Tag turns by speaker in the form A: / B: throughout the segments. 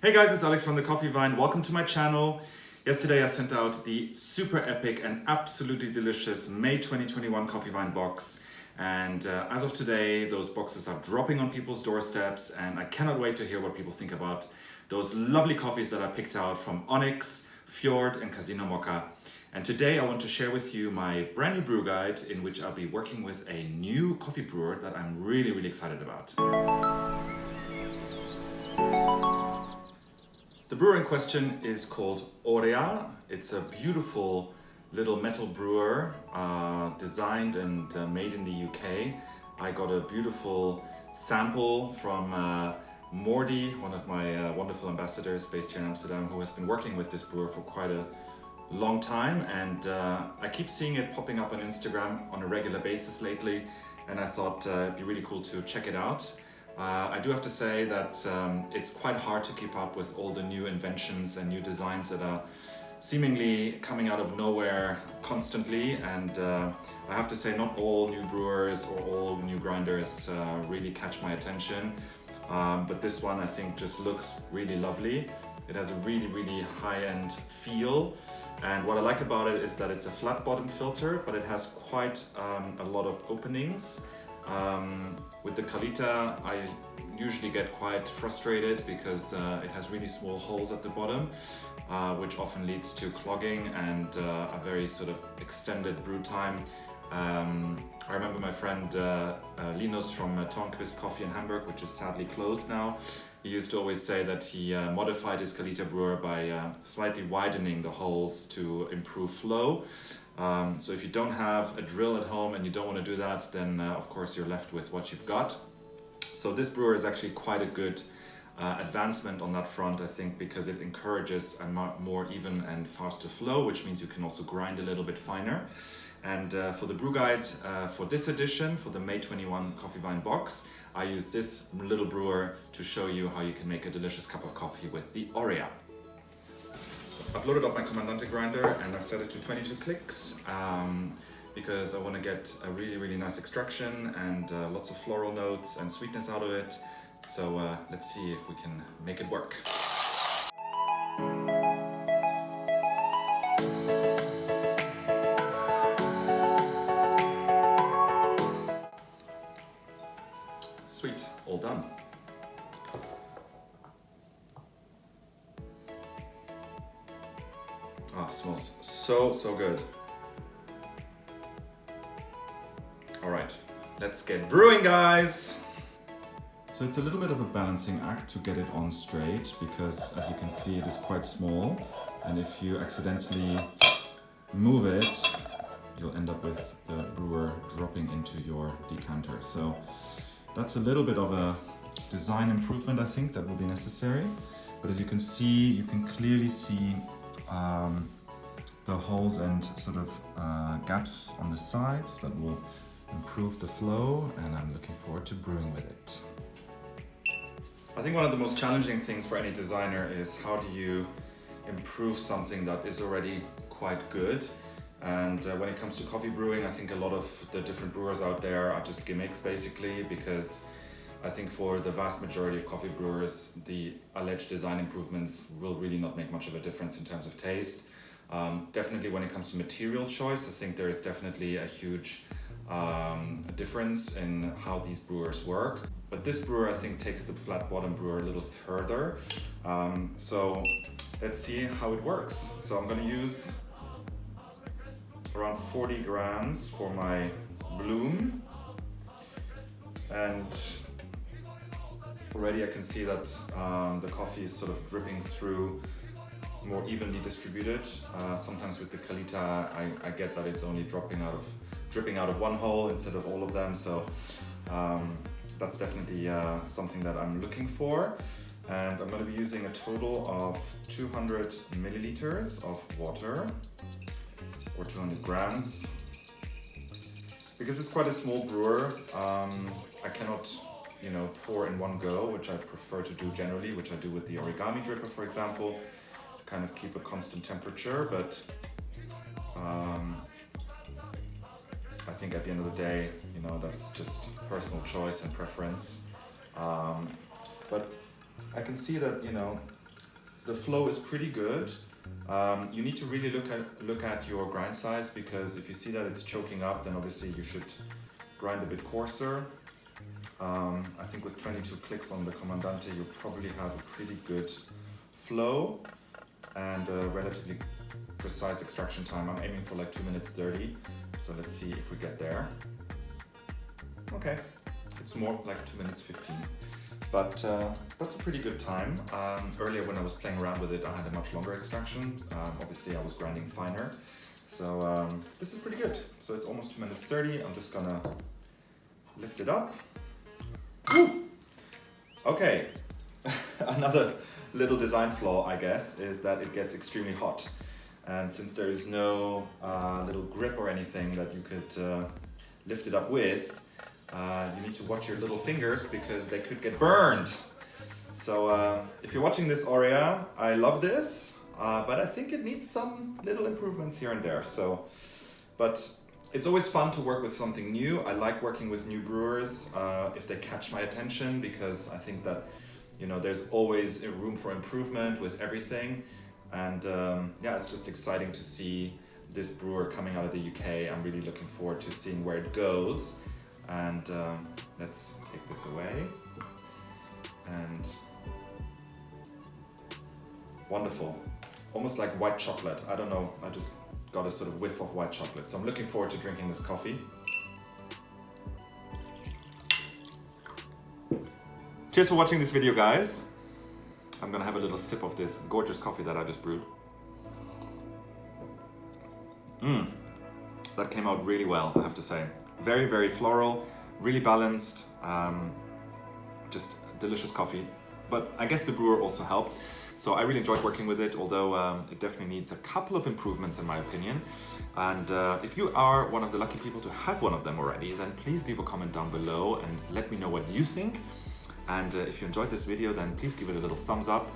A: Hey guys, it's Alex from the Coffeevine. Welcome to my channel. Yesterday I sent out the super epic and absolutely delicious May 2021 Coffeevine box. And as of today, those boxes are dropping on people's doorsteps, and I cannot wait to hear what people think about those lovely coffees that I picked out from Onyx, Fjord and Casino Mocca. And today I want to share with you my brand new brew guide in which I'll be working with a new coffee brewer that I'm really excited about. The brewer in question is called Aurea. It's a beautiful little metal brewer designed and made in the UK. I got a beautiful sample from Mordy, one of my wonderful ambassadors based here in Amsterdam, who has been working with this brewer for quite a long time, and I keep seeing it popping up on Instagram on a regular basis lately, and I thought it'd be really cool to check it out. I do have to say that it's quite hard to keep up with all the new inventions and new designs that are seemingly coming out of nowhere constantly, and I have to say not all new brewers or all new grinders really catch my attention, but this one I think just looks really lovely. It has a really high-end feel, and what I like about it is that it's a flat bottom filter, but it has quite a lot of openings. With the Kalita, I usually get quite frustrated because it has really small holes at the bottom, which often leads to clogging and a very sort of extended brew time. I remember my friend Linus from Tornquist Coffee in Hamburg, which is sadly closed now. He used to always say that he modified his Kalita brewer by slightly widening the holes to improve flow. So if you don't have a drill at home and you don't want to do that, then of course you're left with what you've got. So this brewer is actually quite a good advancement on that front, I think, because it encourages a more even and faster flow, which means you can also grind a little bit finer. And for the brew guide for this edition, for the May 21 Coffeevine box, I used this little brewer to show you how you can make a delicious cup of coffee with the Aurea. I've loaded up my Comandante grinder and I've set it to 22 clicks because I want to get a really nice extraction and lots of floral notes and sweetness out of it. So let's see if we can make it work. Sweet, all done. Ah, smells so good. All right, let's get brewing, guys. So it's a little bit of a balancing act to get it on straight because, as you can see, it is quite small, and if you accidentally move it, you'll end up with the brewer dropping into your decanter. So that's a little bit of a design improvement, I think, that will be necessary. But as you can see, you can clearly see the holes and sort of gaps on the sides that will improve the flow, and I'm looking forward to brewing with it. I think one of the most challenging things for any designer is how do you improve something that is already quite good. And when it comes to coffee brewing, I think a lot of the different brewers out there are just gimmicks basically, because I think for the vast majority of coffee brewers, the alleged design improvements will really not make much of a difference in terms of taste. Definitely when it comes to material choice, I think there is definitely a huge difference in how these brewers work. But this brewer, I think, takes the flat bottom brewer a little further. So let's see how it works. So I'm going to use around 40 grams for my bloom, and already I can see that the coffee is sort of dripping through, more evenly distributed. Sometimes with the Kalita I get that it's only dripping out of one hole instead of all of them, so that's definitely something that I'm looking for. And I'm going to be using a total of 200 milliliters of water, or 200 grams. Because it's quite a small brewer, I cannot, pour in one go, which I prefer to do generally, which I do with the origami dripper, for example, to kind of keep a constant temperature. But I think at the end of the day, that's just personal choice and preference. But I can see that, the flow is pretty good. You need to really look at your grind size, because if you see that it's choking up, then obviously you should grind a bit coarser. I think with 22 clicks on the Comandante, you probably have a pretty good flow and a relatively precise extraction time. I'm aiming for like 2 minutes 30, so let's see if we get there. Okay, it's more like 2 minutes 15, but that's a pretty good time. Earlier when I was playing around with it, I had a much longer extraction. Obviously I was grinding finer, so this is pretty good. So it's almost 2 minutes 30. I'm just gonna lift it up. Woo! Okay, another little design flaw, I guess, is that it gets extremely hot. And since there is no little grip or anything that you could lift it up with, you need to watch your little fingers because they could get burned. So if you're watching this Aurea, I love this, but I think it needs some little improvements here and there. But it's always fun to work with something new. I like working with new brewers if they catch my attention, because I think that, you know, there's always a room for improvement with everything. And yeah, it's just exciting to see this brewer coming out of the UK. I'm really looking forward to seeing where it goes. And let's take this away. And wonderful. Almost like white chocolate. I don't know, I just got a sort of whiff of white chocolate. So I'm looking forward to drinking this coffee. Cheers for watching this video, guys. I'm gonna have a little sip of this gorgeous coffee that I just brewed. That came out really well, I have to say. Very, very floral, really balanced, just delicious coffee. But I guess the brewer also helped. So I really enjoyed working with it, although it definitely needs a couple of improvements in my opinion. And if you are one of the lucky people to have one of them already, then please leave a comment down below and let me know what you think. And if you enjoyed this video, then please give it a little thumbs up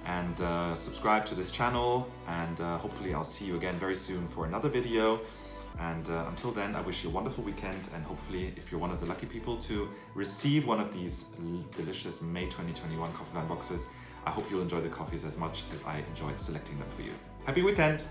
A: and subscribe to this channel. And hopefully I'll see you again very soon for another video. And until then, I wish you a wonderful weekend, and hopefully if you're one of the lucky people to receive one of these delicious May 2021 Coffeevine boxes, I hope you'll enjoy the coffees as much as I enjoyed selecting them for you. Happy weekend!